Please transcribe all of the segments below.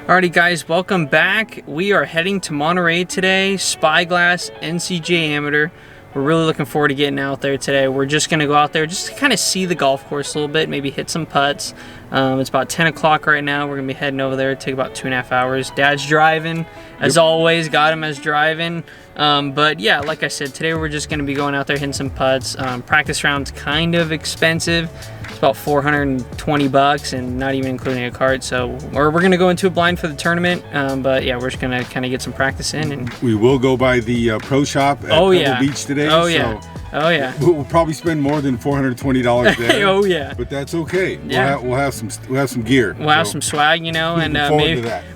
Alrighty guys, welcome back. We are heading to Monterey today, Spyglass, NCGA Amateur. We're really looking forward to getting out there today. We're just going to go out there just to kind of see the golf course a little bit, maybe hit some putts. It's about 10 o'clock right now. We're going to be heading over there. It'll take about 2.5 hours. Dad's driving, as always, got him as driving. But yeah, like I said, today we're just going to be going out there hitting some putts. Practice round's kind of expensive. It's about $420 and not even including a cart. So we're going to go into a blind for the tournament. But yeah, we're just going to kind of get some practice in. And we will go by the pro shop at Pebble Beach today. Oh yeah. So oh yeah. We'll probably spend more than $420 there. Oh yeah. But that's okay. Yeah. We'll have some gear. We'll have some swag, you know, and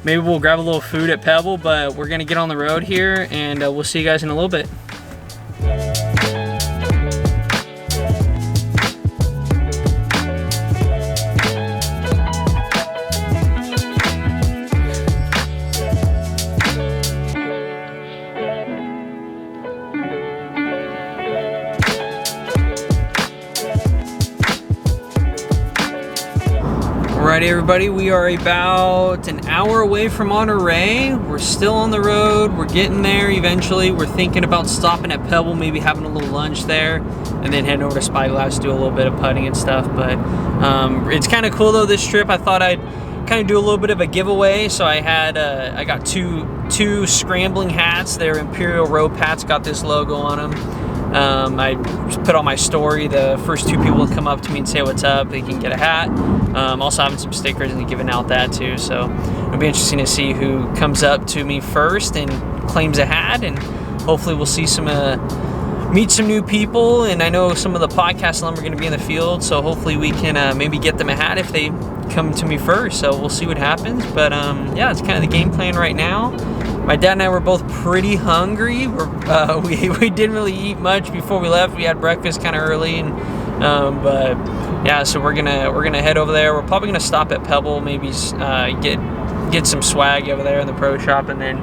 maybe we'll grab a little food at Pebble. But we're gonna get on the road here, and we'll see you guys in a little bit. Alright everybody, we are about an hour away from Monterey. We're still on the road, we're getting there eventually. We're thinking about stopping at Pebble, maybe having a little lunch there, and then heading over to Spyglass, do a little bit of putting and stuff. But it's kind of cool though, this trip. I thought I'd kind of do a little bit of a giveaway. So I got two Scrambling hats. They're Imperial Rope hats, got this logo on them. I put on my story, the first two people that come up to me and say what's up, they can get a hat. Also having some stickers and giving out that too. So it'll be interesting to see who comes up to me first and claims a hat, and hopefully we'll see meet some new people. And I know some of the podcast alum are going to be in the field, so hopefully we can maybe get them a hat if they come to me first. So we'll see what happens. But yeah, it's kind of the game plan right now. My dad and I were both pretty hungry. We didn't really eat much before we left. We had breakfast kind of early, and but yeah, so we're gonna head over there. We're probably gonna stop at Pebble, maybe get some swag over there in the pro shop, and then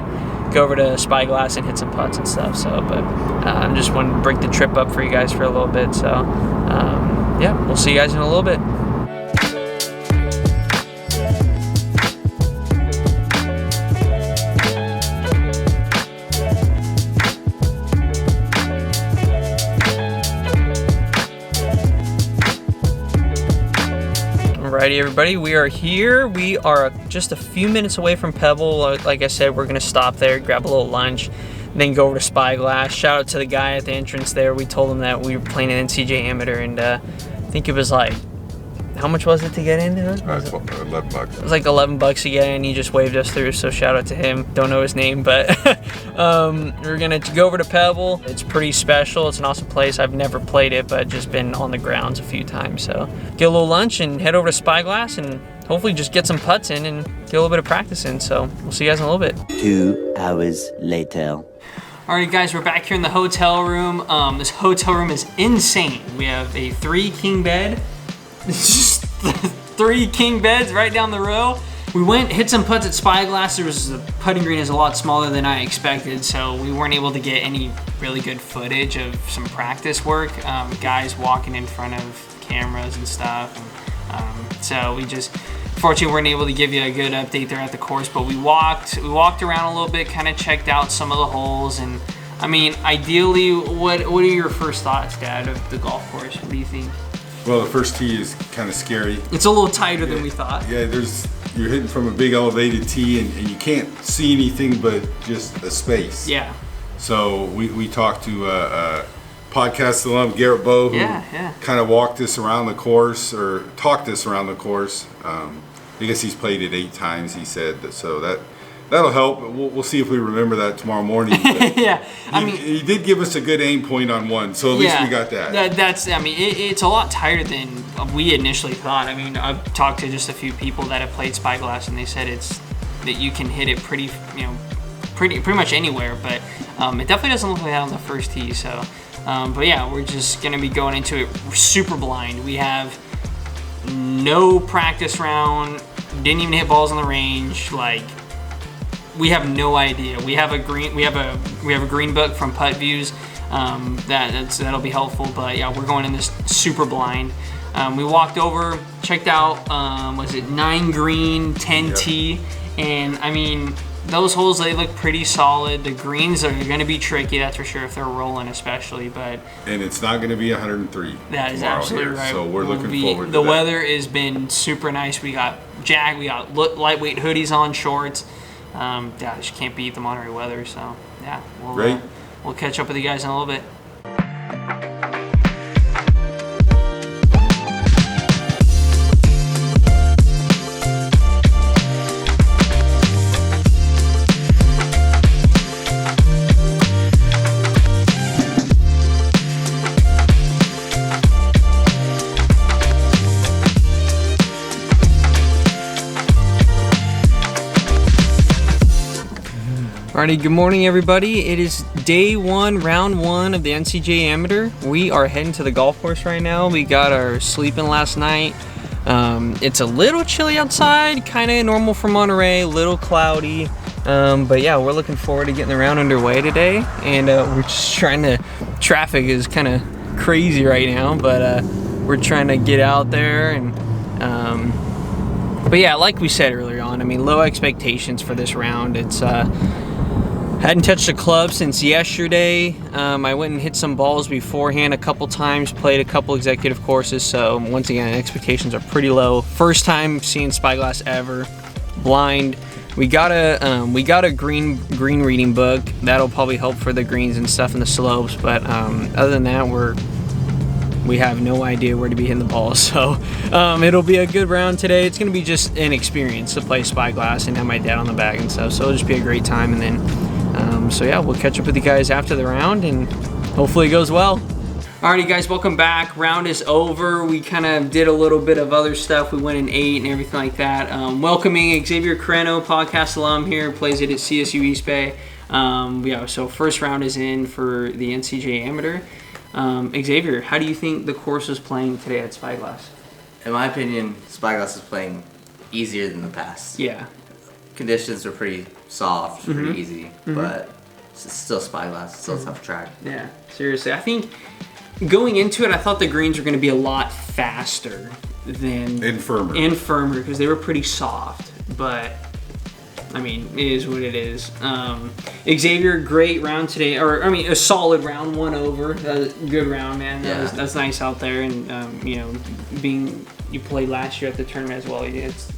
go over to Spyglass and hit some putts and stuff. So, but I'm just wanting to break the trip up for you guys for a little bit. So yeah, we'll see you guys in a little bit. Alrighty everybody, we are here. We are just a few minutes away from Pebble. Like I said, we're gonna stop there, grab a little lunch, then go over to Spyglass. Shout out to the guy at the entrance there. We told him that we were playing an NCGA Amateur, and I think it was like, how much was it to get in? $11. It was like $11 to get in. He just waved us through, so shout out to him. Don't know his name, but we're gonna go over to Pebble. It's pretty special. It's an awesome place. I've never played it, but just been on the grounds a few times. So get a little lunch and head over to Spyglass, and hopefully just get some putts in and get a little bit of practice in. So we'll see you guys in a little bit. 2 hours later. Alright guys, we're back here in the hotel room. This hotel room is insane. We have a 3 king bed. It's just 3 king beds right down the row. We hit some putts at Spyglass. The putting green is a lot smaller than I expected, so we weren't able to get any really good footage of some practice work. Guys walking in front of cameras and stuff. So we just, fortunately, weren't able to give you a good update there at the course. But we walked around a little bit, kind of checked out some of the holes. And I mean, ideally, what are your first thoughts, Dad, of the golf course? What do you think? Well, the first tee is kind of scary. It's a little tighter than we thought. Yeah, you're hitting from a big elevated tee, and you can't see anything but just a space. Yeah. So we talked to podcast alum Garrett Bowe, who kind of walked us around the course, or talked us around the course. I guess he's played it 8 times, he said. So that'll help. We'll see if we remember that tomorrow morning. Yeah, he did give us a good aim point on one, so at least we got that. It's a lot tighter than we initially thought. I mean, I've talked to just a few people that have played Spyglass, and they said that you can hit it pretty much anywhere, but it definitely doesn't look like that on the first tee. So, but yeah, we're just gonna be going into it super blind. We have no practice round. Didn't even hit balls on the range. Like, we have no idea. We have a green book from Putt Views. That'll be helpful. But yeah, we're going in this super blind. We walked over, checked out, was it 9 green, 10 tee, And I mean, those holes, they look pretty solid. The greens are going to be tricky, that's for sure, if they're rolling especially. But and it's not going to be 103. That is absolutely right. So we're looking forward to the that. weather has been super nice. We got lightweight hoodies on, shorts. Yeah, just can't beat the Monterey weather. So yeah, we'll catch up with you guys in a little bit. Alrighty, good morning everybody. It is day one, round one of the NCGA Amateur. We are heading to the golf course right now. We got our sleeping last night. It's a little chilly outside, kind of normal for Monterey, a little cloudy. But yeah, we're looking forward to getting the round underway today. And we're just traffic is kind of crazy right now, but we're trying to get out there. And but yeah, like we said earlier on, I mean, low expectations for this round. It's hadn't touched a club since yesterday. I went and hit some balls beforehand a couple times, played a couple executive courses, so once again, expectations are pretty low. First time seeing Spyglass ever, blind. We got a green reading book. That'll probably help for the greens and stuff in the slopes, but other than that, we have no idea where to be hitting the ball. So it'll be a good round today. It's gonna be just an experience to play Spyglass and have my dad on the bag and stuff, so it'll just be a great time. And then so yeah, we'll catch up with you guys after the round and hopefully it goes well. Alrighty guys, welcome back. Round is over. We kind of did a little bit of other stuff. We went in 8 and everything like that. Welcoming Xavier Carreno, podcast alum here, plays it at CSU East Bay. Yeah, so first round is in for the NCGA Amateur. Xavier, how do you think the course is playing today at Spyglass? In my opinion, Spyglass is playing easier than the past. Yeah. Conditions are pretty soft, pretty easy, but it's still Spyglass, it's still a tough track. Yeah, seriously. I think going into it, I thought the greens were going to be a lot faster than... And firmer, because they were pretty soft, but... I mean, it is what it is. Xavier, great round today, or I mean, a solid round, 1 over. Good round, man. That's nice out there, and you know, you played last year at the tournament as well. It's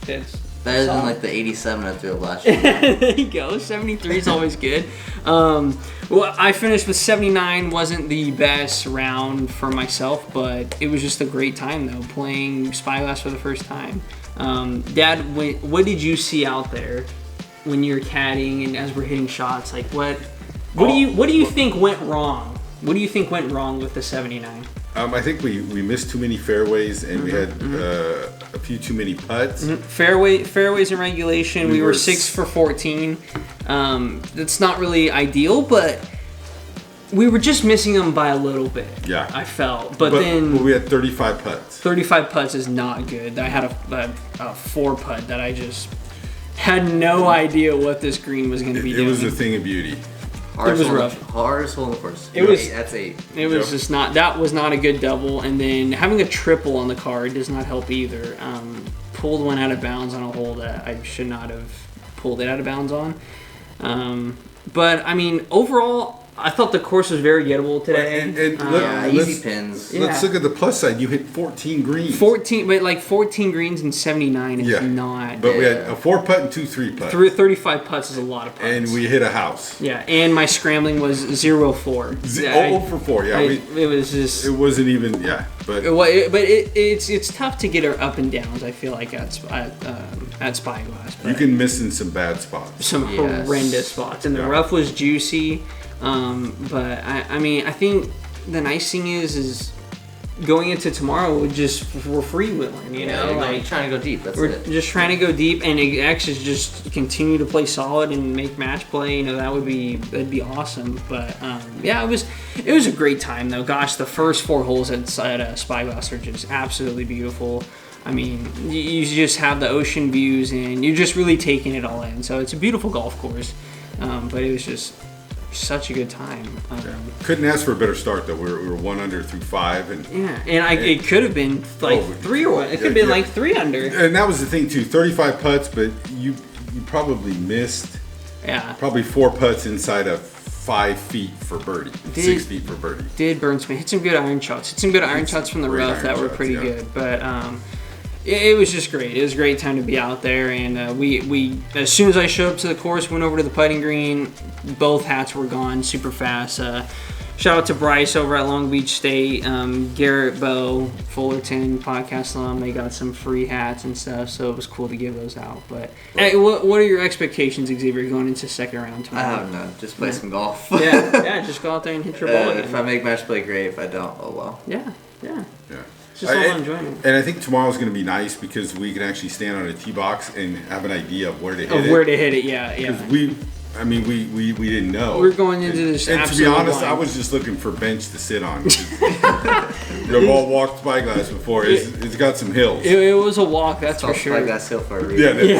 better than like the 87 I threw up last year. There you go. 73 is always good. Well, I finished with 79. Wasn't the best round for myself, but it was just a great time though, playing Spyglass for the first time. Dad, what did you see out there when you're caddying and as we're hitting shots? Like what do you think went wrong? What do you think went wrong with the 79? I think we missed too many fairways and we had a few too many putts. Fairways in regulation, we were 6 for 14. That's not really ideal, but we were just missing them by a little bit. Yeah, I felt. But then we had 35 putts. 35 putts is not good. I had a 4 putt that I just had no idea what this green was going to be doing. It was a thing of beauty. It was rough. Hardest hole in the course. That's 8. It was just not. That was not a good double. And then having a triple on the card does not help either. Pulled one out of bounds on a hole that I should not have pulled it out of bounds on. But I mean, overall, I thought the course was very gettable today. Easy pins. Let's look at the plus side. You hit 14 greens. 14 greens and 79 is not. But we had a 4 putt and 2 3 putts. 35 putts is a lot of putts. And we hit a house. Yeah, and my scrambling was 0 4. 0 for 4. Yeah, it was just. It wasn't even. Yeah, but. It's tough to get our up and downs. I feel like at Spyglass. You can miss in some bad spots. Some horrendous spots, and the rough was juicy. But I mean, I think the nice thing is going into tomorrow, we're freewheeling, you know, like trying to go deep. We're just trying to go deep, and actually just continue to play solid and make match play. You know, that'd be awesome. But yeah, it was a great time though. Gosh, the first 4 holes at Spyglass are just absolutely beautiful. I mean, you just have the ocean views, and you're just really taking it all in. So it's a beautiful golf course, but it was just such a good time. Couldn't ask for a better start though. We were 1 under through 5, and it could have been like 3 or 1. It could have been like 3 under. And that was the thing too. 35 putts, but you probably missed probably 4 putts inside of 5 feet for birdie, 6 feet for birdie. Did burn some, hit some good iron shots. Hit some good iron shots from the rough that were pretty good. But it was just great. It was a great time to be out there. And we as soon as I showed up to the course, went over to the putting green. Both hats were gone super fast. Shout out to Bryce over at Long Beach State, Garrett Bow, Fullerton podcast alum. They got some free hats and stuff, so it was cool to give those out. But hey, what are your expectations, Xavier, going into second round tomorrow? I have none. Just play some golf. yeah, just go out there and hit your ball again. If I make match play, great. If I don't, oh well. Yeah. It's just all enjoyment. And I think tomorrow's going to be nice because we can actually stand on a tee box and have an idea of where to hit it. Where to hit it, yeah. Because we didn't know. We're going into this. And to be honest, I was just looking for bench to sit on. You've all walked Spyglass before. It's got some hills. It was a walk, that's for sure. Spyglass Hill for a reason.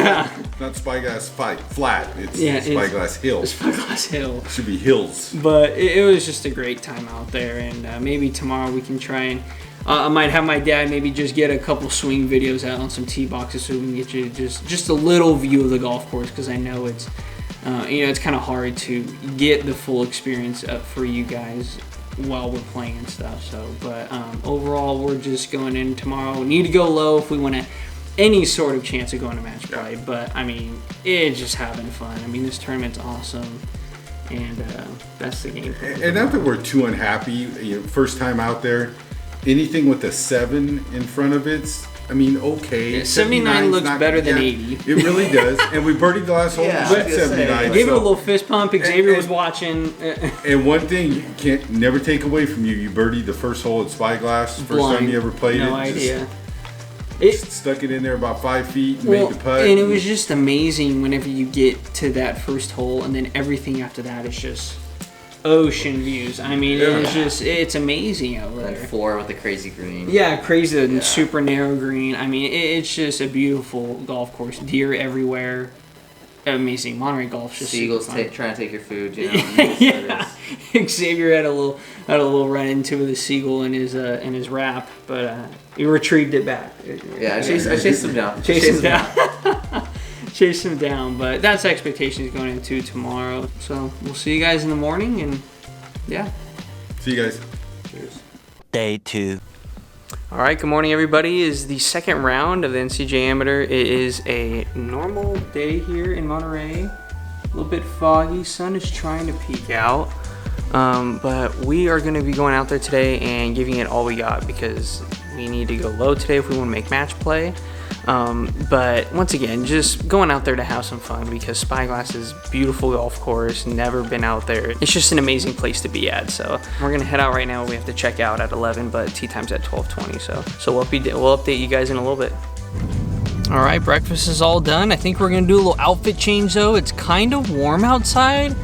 Not Spyglass flat. It's Spyglass Hill. Spyglass Hill. It should be hills. But it was just a great time out there, and maybe tomorrow we can try and. I might have my dad maybe just get a couple swing videos out on some tee boxes so we can get you just a little view of the golf course, because I know it's. It's kind of hard to get the full experience up for you guys while we're playing and stuff. So, but overall, we're just going in tomorrow. We need to go low if we want any sort of chance of going to match play. But I mean, it's just having fun. I mean, this tournament's awesome, and that's the game. And not that we're too unhappy. First time out there, anything with a 7 in front of it's. I mean, okay. Yeah, 79 looks better than 80. It really does. And we birdied the last hole at 79. I gave it a little fist pump. Xavier was watching. And one thing you can't never take away from you, you birdied the first hole at Spyglass. First time you ever played it. No idea. Just stuck it in there about 5 feet and made the putt. And it was just amazing whenever you get to that first hole, and then everything after that is just ocean views. I mean, it's amazing out there. And 4 with a crazy green. Yeah, crazy and super narrow green. I mean, it's just a beautiful golf course. Deer everywhere. Amazing. Monterey Golf's just Seagulls trying to take your food. You know? Yeah. Xavier had a little run into with a seagull in his wrap, but he retrieved it back. Yeah, I chased him down. Chase him down, but that's expectations going into tomorrow. So we'll see you guys in the morning, and see you guys. Cheers. Day 2. All right, good morning, everybody. Is the second round of the NCGA Amateur. It is a normal day here in Monterey. A little bit foggy. Sun is trying to peek out, but we are going to be going out there today and giving it all we got because we need to go low today if we want to make match play. But once again, just going out there to have some fun because Spyglass is a beautiful golf course. Never been out there. It's just an amazing place to be at. So we're gonna head out right now. We have to check out at 11, but tee time's at 12:20. So we'll update you guys in a little bit. All right, breakfast is all done. I think we're gonna do a little outfit change though. It's kind of warm outside.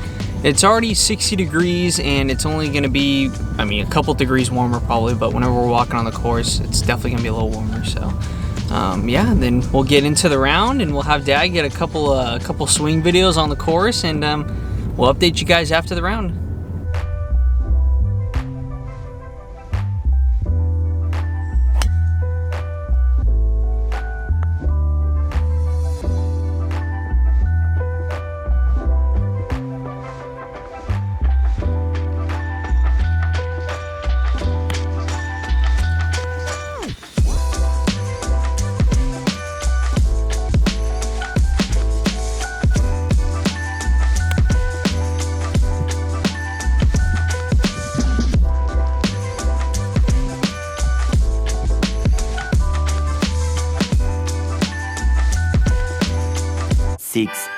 It's already 60 degrees and it's only gonna be, a couple degrees warmer probably, but whenever we're walking on the course, it's definitely gonna be a little warmer. So. Then we'll get into the round and we'll have Dad get a couple swing videos on the course, and we'll update you guys after the round.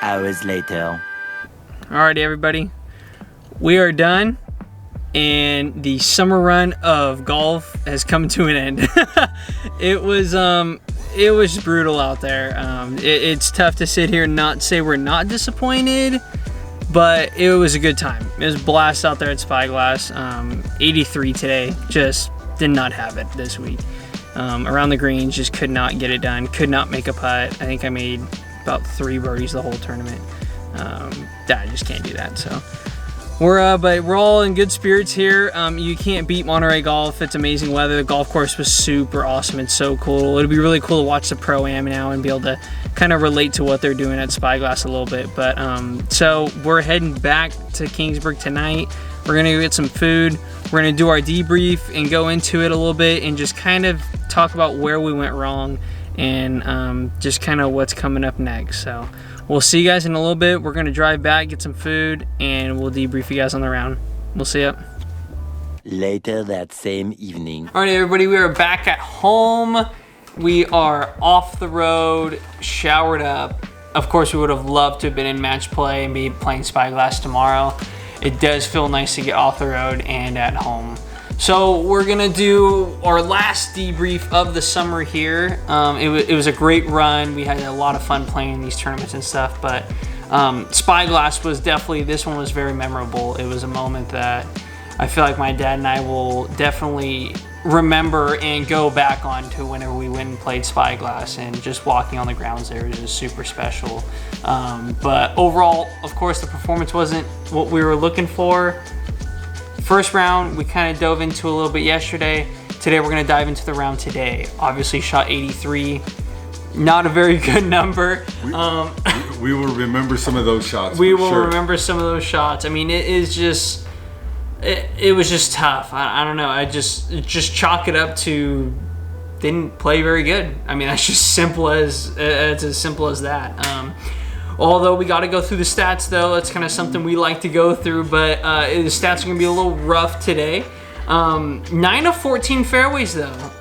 Hours later. Alrighty, everybody, we are done, and the summer run of golf has come to an end. It was brutal out there. It's tough to sit here and not say we're not disappointed, but it was a good time. It was a blast out there at Spyglass. 83 today, just did not have it this week. Around the greens, just could not get it done. Could not make a putt. I think I made about 3 birdies the whole tournament. I just can't do that. So But we're all in good spirits here. You can't beat Monterey Golf. It's amazing weather. The golf course was super awesome and so cool. It'll be really cool to watch the Pro-Am now and be able to kind of relate to what they're doing at Spyglass a little bit. But so we're heading back to Kingsburg tonight. We're gonna go get some food. We're gonna do our debrief and go into it a little bit and just kind of talk about where we went wrong and just kind of what's coming up next. So we'll see you guys in a little bit. We're gonna drive back, get some food, and we'll debrief you guys on the round. We'll see you. Later that same evening. All right, everybody, we are back at home. We are off the road, showered up. Of course, we would have loved to have been in match play and be playing Spyglass tomorrow. It does feel nice to get off the road and at home. So we're gonna do our last debrief of the summer here. It was a great run. We had a lot of fun playing these tournaments and stuff, but Spyglass was definitely, this one was very memorable. It was a moment that I feel like my dad and I will definitely remember and go back on to whenever we went and played Spyglass, and just walking on the grounds there was just super special. But overall, of course, the performance wasn't what we were looking for. First round, we kind of dove into a little bit yesterday. Today, we're going to dive into the round today. Obviously, shot 83. Not a very good number. We will remember some of those shots. We will remember some of those shots. I mean, it is just... It was just tough. I don't know. I just chalk it up to didn't play very good. I mean, that's just simple as it's as simple as that. Although we got to go through the stats, though. That's kind of something we like to go through. But the stats are going to be a little rough today. 9 of 14 fairways, though.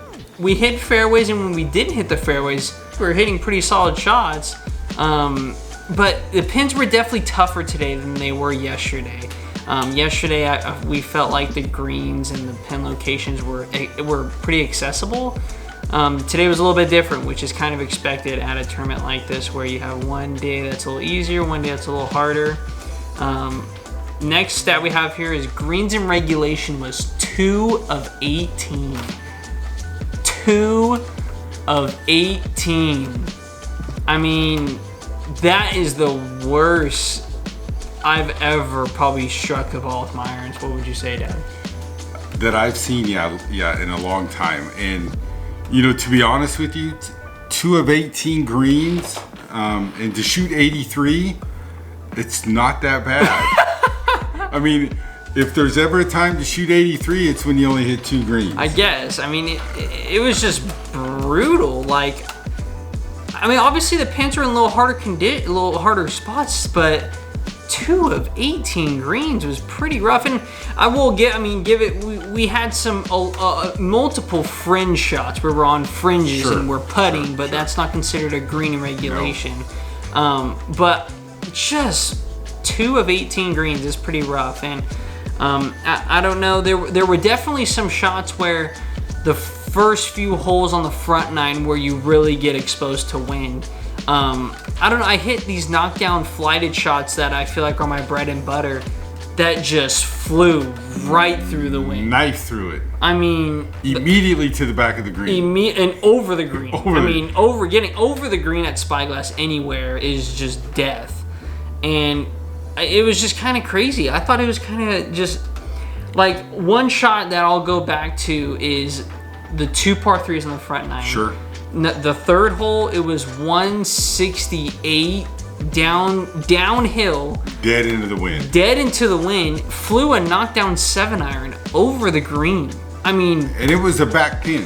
We hit fairways, and when we didn't hit the fairways, we were hitting pretty solid shots. But the pins were definitely tougher today than they were yesterday. Yesterday, we felt like the greens and the pin locations were pretty accessible. Today was a little bit different, which is kind of expected at a tournament like this, where you have one day that's a little easier, one day that's a little harder. Next stat we have here is greens in regulation was 2 of 18. 2 of 18. I mean, that is the worst I've ever probably struck the ball with my irons. What would you say, Dad? That I've seen, yeah, in a long time. And, you know, to be honest with you, 2 of 18 greens, and to shoot 83, it's not that bad. I mean, if there's ever a time to shoot 83, it's when you only hit 2 greens. I guess. I mean, it was just brutal. Like, I mean, obviously the pins are in a little harder spots, but 2 of 18 greens was pretty rough. And I will give it, we had some multiple fringe shots where we're on fringes and we're putting, but that's not considered a green in regulation. No. But just 2 of 18 greens is pretty rough. And I don't know, there were definitely some shots where the first few holes on the front nine where you really get exposed to wind. I don't know, I hit these knockdown flighted shots that I feel like are my bread and butter that just flew right through the wind. Knife through it. I mean... Immediately to the back of the green. And over the green. Getting over the green at Spyglass anywhere is just death. And it was just kind of crazy. I thought it was kind of just... Like, one shot that I'll go back to is the 2 par 3s on the front nine. Sure. The third hole, it was 168 downhill. Dead into the wind. Flew a knockdown 7-iron over the green. I mean... And it was a back pin.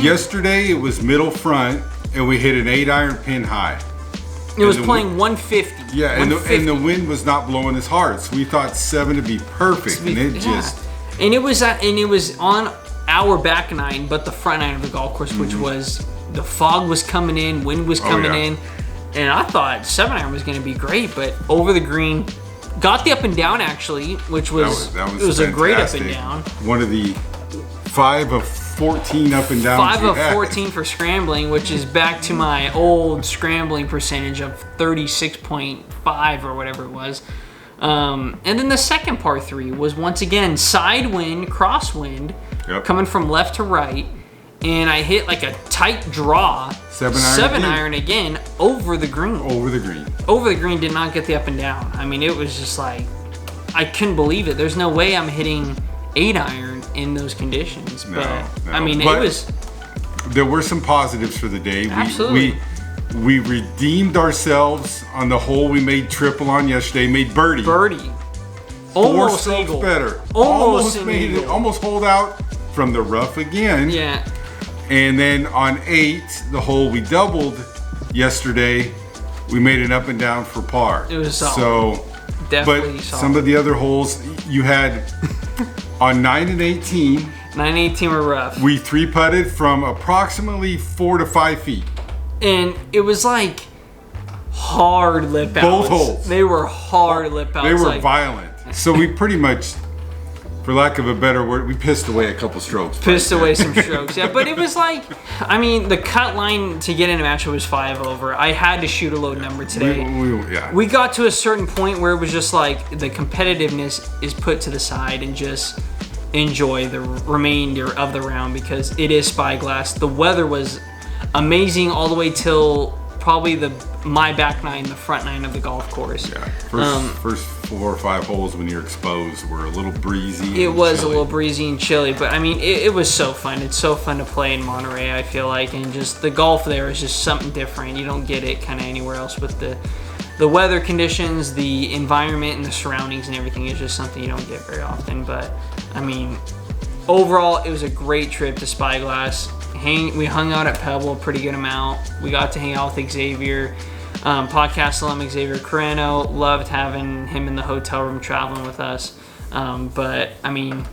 Yesterday, it was middle front, and we hit an 8-iron pin high. It was playing 150. Yeah, and the wind was not blowing as hard, so we thought 7 to be perfect, and it just... And it was on our back nine, but the front nine of the golf course, which was, the fog was coming in, wind was coming in, and I thought 7-iron was going to be great, but over the green, got the up and down actually, which was, it was a great up and down. One of the 5 of 14 up and downs. 5 of 14 for scrambling, which is back to my old scrambling percentage of 36.5 or whatever it was. And then the second par 3 was once again side wind, crosswind, coming from left to right, and I hit like a tight draw, 7-iron again over the green. Over the green, did not get the up and down. I mean, it was just like I couldn't believe it. There's no way I'm hitting 8-iron in those conditions. But I mean, but it was. There were some positives for the day. Absolutely. We redeemed ourselves on the hole we made triple on yesterday. Made birdie. Almost 4 strokes eagle. better. Almost made eagle. it. Almost holed out from the rough again. Yeah. And then on 8, the hole we doubled yesterday, we made it up and down for par. It was solid. So, Definitely but solid. some of the other holes you had on 9 and 18. 9 and 18 were rough. We 3-putted from approximately 4 to 5 feet. And it was like hard lip outs. Both holes. They were hard lip outs. They were like, violent. So we pretty much, for lack of a better word, we pissed away a couple strokes. Pissed away some strokes, yeah. But it was like, I mean, the cut line to get in a match was 5 over. I had to shoot a low number today. We got to a certain point where it was just like the competitiveness is put to the side and just enjoy the remainder of the round because it is Spyglass. The weather was amazing all the way till probably my back 9, the front 9 of the golf course. Yeah, first 4 or 5 holes when you're exposed were a little breezy. It was a little breezy and chilly, but I mean, it was so fun. It's so fun to play in Monterey, I feel like, and just the golf there is just something different. You don't get it kind of anywhere else with the weather conditions, the environment, and the surroundings and everything is just something you don't get very often. But I mean, overall, it was a great trip to Spyglass. We hung out at Pebble a pretty good amount. We got to hang out with Xavier, podcast alum Xavier Carreno. Loved having him in the hotel room traveling with us. But I mean,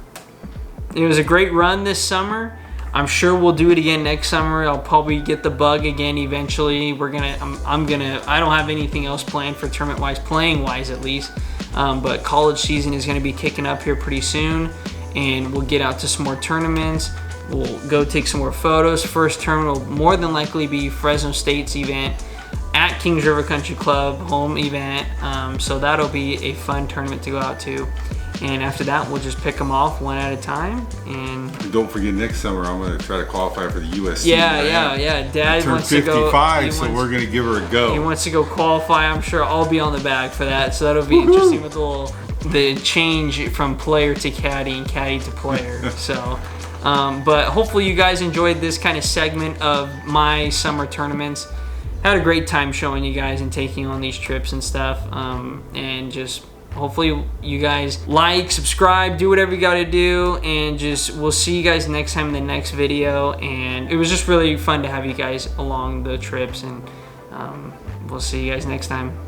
it was a great run this summer. I'm sure we'll do it again next summer. I'll probably get the bug again eventually. I don't have anything else planned for tournament wise, playing wise at least. But college season is going to be kicking up here pretty soon, and we'll get out to some more tournaments. We'll go take some more photos. First tournament will more than likely be Fresno State's event at Kings River Country Club, home event. So that'll be a fun tournament to go out to. And after that, we'll just pick them off one at a time. And don't forget, next summer I'm going to try to qualify for the USC. Yeah. Dad wants to go. 55, so we're going to give her a go. He wants to go qualify. I'm sure I'll be on the bag for that. So that'll be interesting with the change from player to caddy and caddy to player. So. But hopefully you guys enjoyed this kind of segment of my summer tournaments. Had a great time showing you guys and taking on these trips and stuff. And just hopefully you guys like, subscribe, do whatever you got to do. And we'll see you guys next time in the next video. And it was just really fun to have you guys along the trips. And we'll see you guys next time.